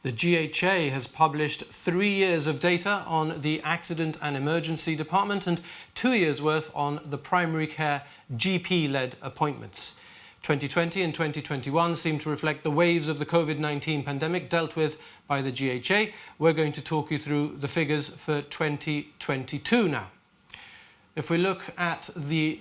The GHA has published 3 years of data on the accident and emergency department and 2 years' worth on the primary care GP-led appointments. 2020 and 2021 seem to reflect the waves of the COVID-19 pandemic dealt with by the GHA. We're going to talk you through the figures for 2022 now. If we look at the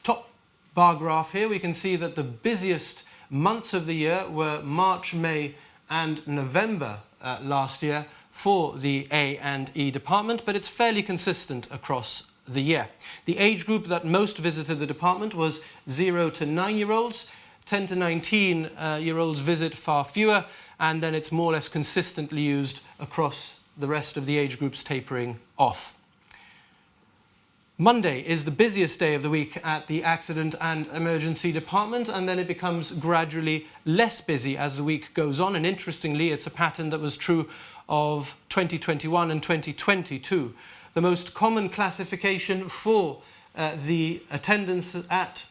top bar graph here, we can see that the busiest months of the year were March, May and November last year for the A and E department, but it's fairly consistent across the year. The age group that most visited the department was 0 to 9-year-olds. 10 to 19-year-olds visit far fewer, and then it's more or less consistently used across the rest of the age groups, tapering off. Monday is the busiest day of the week at the accident and emergency department, and then it becomes gradually less busy as the week goes on. And interestingly, it's a pattern that was true of 2021 and 2022. The most common classification for the attendance at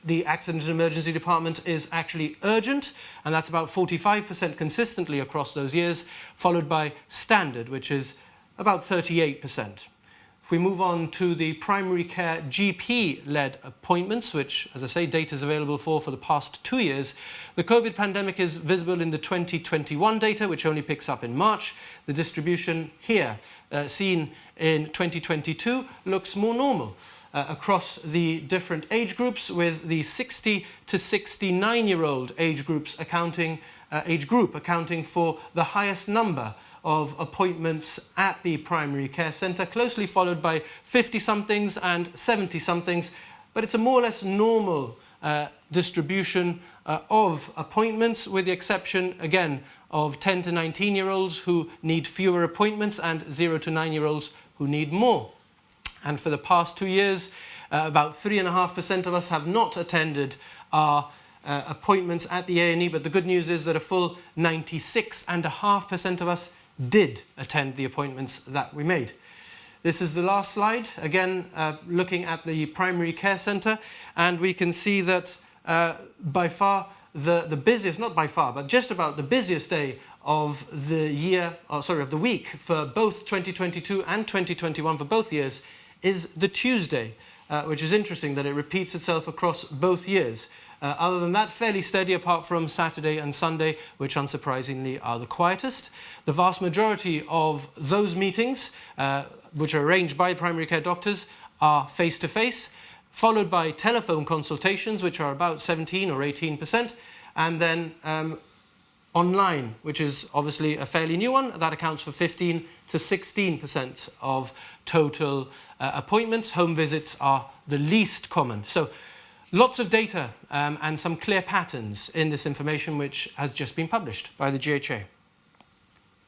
the accident and emergency department is actually urgent, and that's about 45% consistently across those years, followed by standard, which is about 38%. If we move on to the primary care GP-led appointments, which, as I say, data is available for the past 2 years, the COVID pandemic is visible in the 2021 data, which only picks up in March. The distribution here, seen in 2022, looks more normal across the different age groups, with the 60 to 69-year-old age group accounting for the highest number of appointments at the primary care centre, closely followed by 50-somethings and 70-somethings, but it's a more or less normal distribution of appointments, with the exception, again, of 10 to 19-year-olds who need fewer appointments and 0 to 9-year-olds who need more. And for the past 2 years, about 3.5% of us have not attended our appointments at the A&E, but the good news is that a full 96.5% of us did attend the appointments that we made. This is the last slide, again looking at the primary care centre, and we can see that by far the busiest, not by far, but just about the busiest day of the year, of the week for both 2022 and 2021 for both years is the Tuesday, which is interesting that it repeats itself across both years. Other than that, fairly steady apart from Saturday and Sunday, which unsurprisingly are the quietest. The vast majority of those meetings, which are arranged by primary care doctors, are face-to-face, followed by telephone consultations, which are about 17 or 18%, and then online, which is obviously a fairly new one. That accounts for 15 to 16% of total appointments. Home visits are the least common. So lots of data and some clear patterns in this information which has just been published by the GHA.